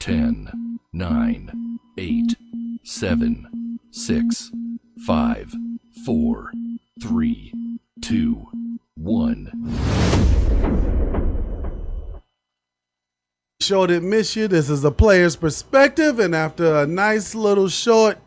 10, 9, 8, 7, 6, 5, 4, 3, 2, 1. Show didn't miss you. This is a player's perspective, and after a nice little short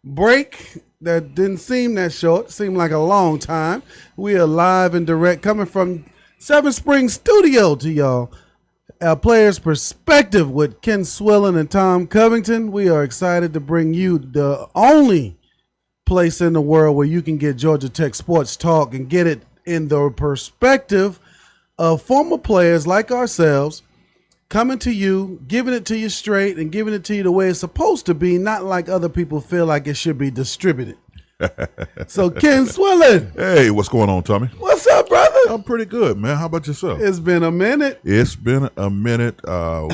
break that didn't seem that short, seemed like a long time, we are live and direct coming from Seven Springs Studio to y'all. Our player's perspective with Ken Swillen and Tom Covington. We are excited to bring you the only place in the world where you can get Georgia Tech sports talk and get it in the perspective of former players like ourselves, coming to you, giving it to you straight, and giving it to you the way it's supposed to be, not like other people feel like it should be distributed. So, Ken Swillen. Hey, what's going on, Tommy? What's up, brother? I'm pretty good, man. How about yourself? It's been a minute. It's been a minute.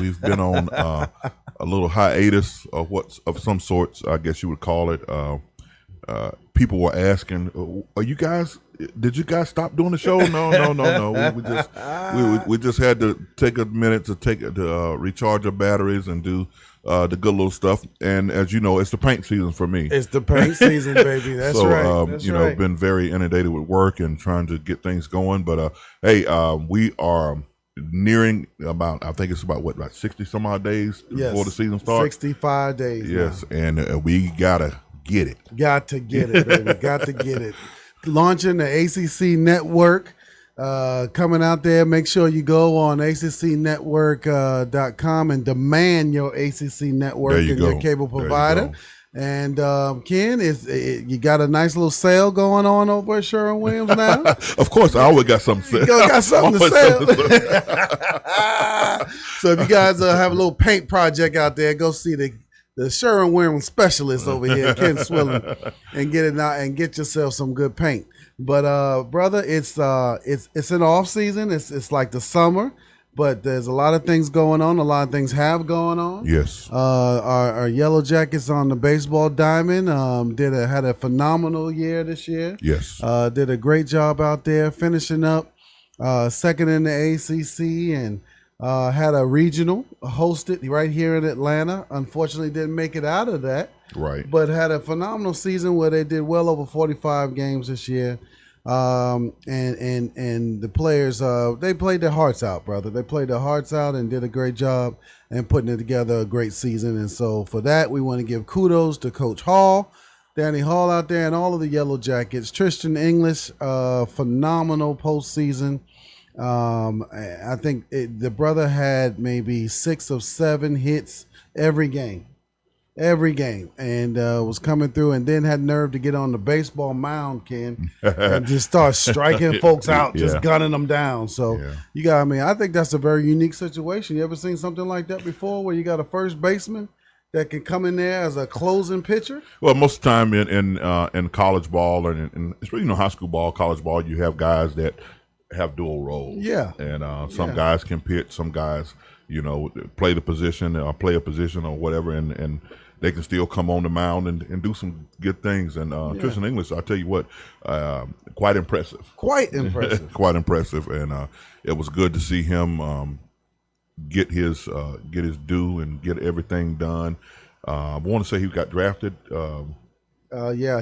We've been on a little hiatus of some sorts, I guess you would call it. People were asking, did you guys stop doing the show? No. We just had to take a minute to recharge our batteries and do the good little stuff. And as you know, it's the paint season for me. It's the paint season, baby. That's so, right. That's right. Been very inundated with work and trying to get things going. But we are nearing about 60 some odd days before the season starts. 65 days. Yes, now. And we gotta get it. Got to get it, baby. Got to get it. Launching the ACC Network. Coming out there, make sure you go on ACCnetwork.com and demand your ACC network and your cable provider. And Ken, you got a nice little sale going on over at Sherwin-Williams now? Of course, I always got something to sell. You got something to sell. So if you guys have a little paint project out there, go see the Sherwin-Williams specialist over here, Ken Swillen, and get it out and get yourself some good paint. But brother, it's an off season. It's like the summer, but there's a lot of things going on. A lot of things have going on. Yes. Our Yellow Jackets on the baseball diamond had a phenomenal year this year. Yes. Did a great job out there, finishing up second in the ACC and. Had a regional hosted right here in Atlanta. Unfortunately, didn't make it out of that. Right. But had a phenomenal season where they did well over 45 games this year. And the players, they played their hearts out, brother. They played their hearts out and did a great job and putting it together a great season. And so for that, we want to give kudos to Coach Hall, Danny Hall out there, and all of the Yellow Jackets. Tristan English, phenomenal postseason. I think the brother had maybe 6 or 7 hits every game, and was coming through, and then had nerve to get on the baseball mound, Ken, and just start striking folks out, just gunning them down. So I think that's a very unique situation. You ever seen something like that before, where you got a first baseman that can come in there as a closing pitcher? Well, most of the time in college ball and especially high school ball, college ball, you have guys that have dual roles. Yeah. And some guys can pitch, some guys, play the position or play a position or whatever, and they can still come on the mound and do some good things. And Tristan English, I tell you what, quite impressive. Quite impressive. Quite impressive. And it was good to see him get his due and get everything done. I want to say he got drafted. He got.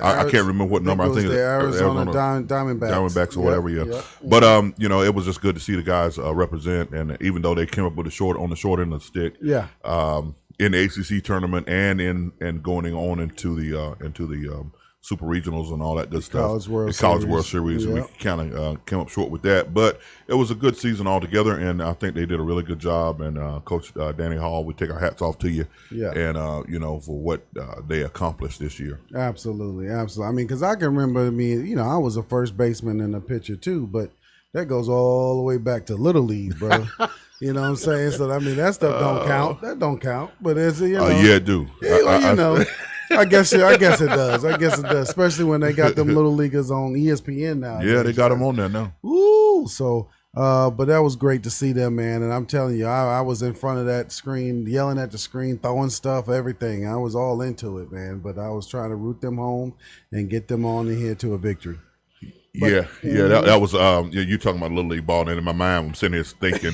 I can't remember what number. I think the Arizona Diamondbacks or whatever. Yeah. But it was just good to see the guys represent, and even though they came up with on the short end of the stick, in the ACC tournament and going on into the Super Regionals and all that good stuff. College World Series. We kind of came up short with that, but it was a good season altogether, and I think they did a really good job. And Coach Danny Hall, we take our hats off to you, and for what they accomplished this year. Absolutely. I mean, because I can remember, I was a first baseman and a pitcher too, but that goes all the way back to Little League, bro. You know what I'm saying? So that stuff don't count. That don't count. But it's it do. I guess it does. Especially when they got them little leaguers on ESPN now. Yeah, they got them on there now. Ooh, so but that was great to see them, man. And I'm telling you, I was in front of that screen, yelling at the screen, throwing stuff, everything. I was all into it, man. But I was trying to root them home and get them on in here to a victory. But, that was you talking about Little League ball, and in my mind, I'm sitting here thinking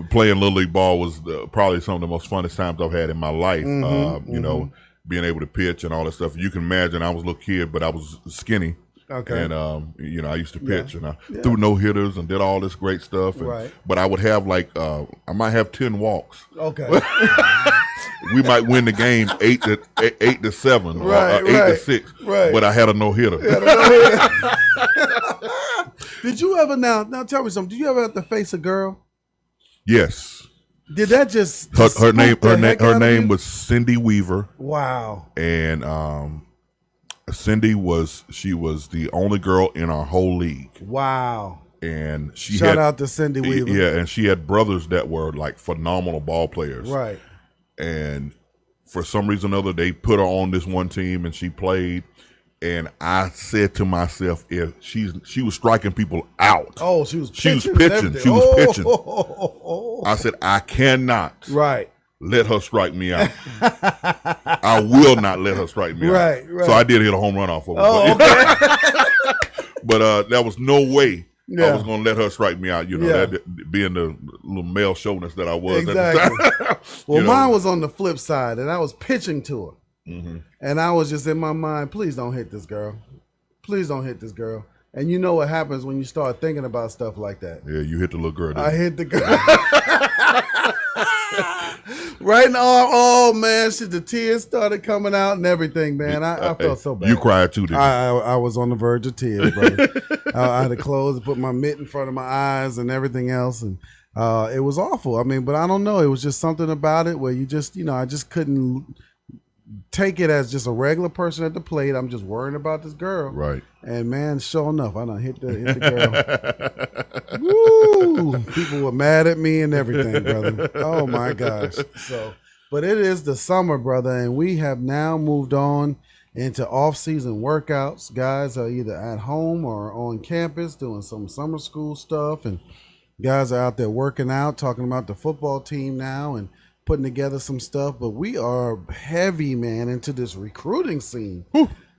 playing Little League ball was probably some of the most funnest times I've had in my life. You know, being able to pitch and all that stuff. You can imagine I was a little kid, but I was skinny. Okay. And you know, I used to pitch, and I threw no hitters and did all this great stuff. And, but I would have like I might have 10 walks. Okay. We might win the game 8-7, or 8-6. Right. But I had a no hitter. Did you ever now tell me something? Did you ever have to face a girl? Yes. Did that just her name was Cindy Weaver. Wow. And Cindy was the only girl in our whole league. Wow. And shout out to Cindy Weaver. Yeah, and she had brothers that were like phenomenal ball players. Right. And for some reason or other, they put her on this one team, and she played. And I said to myself, if she was striking people out. Oh, she was pitching. She was pitching. I said, I cannot let her strike me out. I will not let her strike me out. Right. So I did hit a home run off of her. Oh, okay. But there was no way I was going to let her strike me out, you know, that being the little male chauvinist that I was at the time. Well, mine was on the flip side, and I was pitching to her. And I was just in my mind, please don't hit this girl. Please don't hit this girl. And you know what happens when you start thinking about stuff like that. Yeah, you hit the little girl. I hit the girl. Right in the arm. Oh, man. The tears started coming out and everything, man. I felt so bad. You cried too, didn't you? I was on the verge of tears, brother. I had to close and put my mitt in front of my eyes and everything else. And it was awful. I mean, but I don't know. It was just something about it where you just, you know, I just couldn't take it as just a regular person at the plate. I'm just worrying about this girl. Right. And man, sure enough, I done hit the girl. Woo! People were mad at me and everything, brother. Oh my gosh. So, but it is the summer, brother, and we have now moved on into off-season workouts. Guys are either at home or on campus doing some summer school stuff, and guys are out there working out, talking about the football team now and putting together some stuff. But we are heavy, man, into this recruiting scene.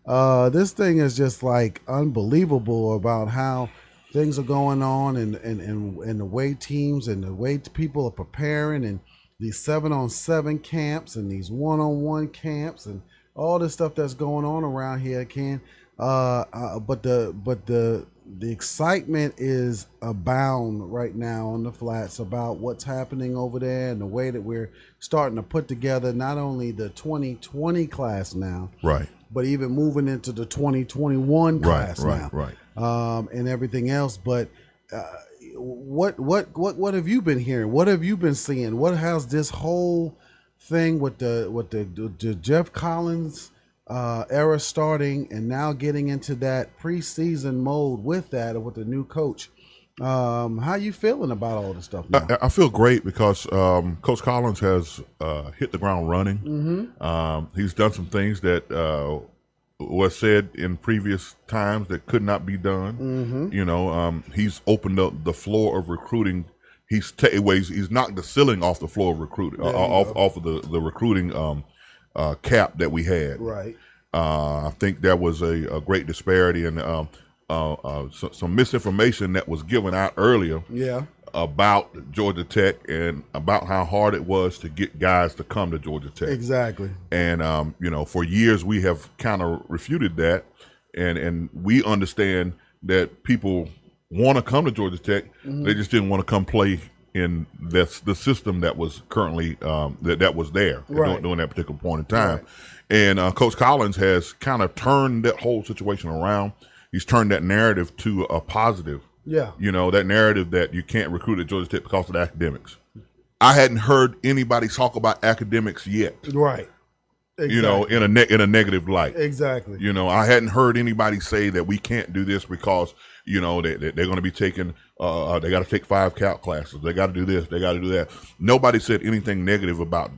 This thing is just like unbelievable about how things are going on and the way teams and the way people are preparing, and these 7-on-7 camps and these 1-on-1 camps and all this stuff that's going on around here, Ken. But the excitement is abound right now on the flats about what's happening over there and the way that we're starting to put together not only the 2020 class now, right, but even moving into the 2021 class now, and everything else. But what have you been hearing? What have you been seeing? What has this whole thing with the Jeff Collins era starting and now getting into that preseason mode with that, with the new coach? How you feeling about all this stuff now? I feel great because Coach Collins has hit the ground running. He's done some things that was said in previous times that could not be done. You know, he's opened up the floor of recruiting. He's knocked the ceiling off the floor of recruiting, off of the recruiting cap that we had. Right. I think there was a great disparity and some misinformation that was given out earlier. Yeah. About Georgia Tech and about how hard it was to get guys to come to Georgia Tech. Exactly. And you know, for years we have kind of refuted that, and we understand that people want to come to Georgia Tech. They just didn't want to come play in the system that was currently that was there during that particular point in time. Right. And Coach Collins has kind of turned that whole situation around. He's turned that narrative to a positive. Yeah. You know, that narrative that you can't recruit at Georgia Tech because of the academics. I hadn't heard anybody talk about academics yet. Right. Exactly. You know, in a negative light. Exactly. You know, I hadn't heard anybody say that we can't do this because, you know, they're going to be taking, they got to take 5 calc classes. They got to do this. They got to do that. Nobody said anything negative about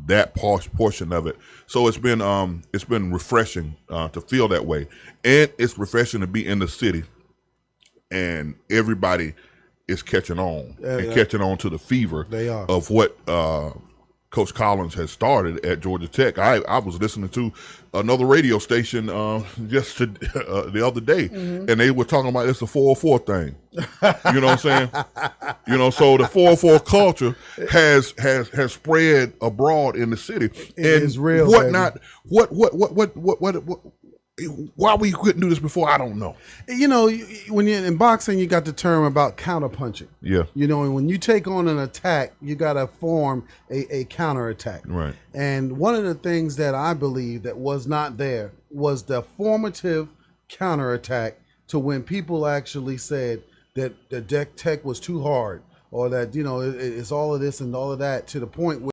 that portion of it. So it's been refreshing to feel that way. And it's refreshing to be in the city and everybody is catching on catching on to the fever they are. of what Coach Collins has started at Georgia Tech. I was listening to another radio station just the other day, and they were talking about it's a 404 thing. You know what I'm saying? So the 404 culture has spread abroad in the city. It is real. Whatnot? What? Why we couldn't do this before, I don't know. When you're in boxing, you got the term about counter punching. Yeah. And when you take on an attack, you got to form a counter attack. Right. And one of the things that I believe that was not there was the formative counter attack to when people actually said that the Tech was too hard, or that it's all of this and all of that, to the point where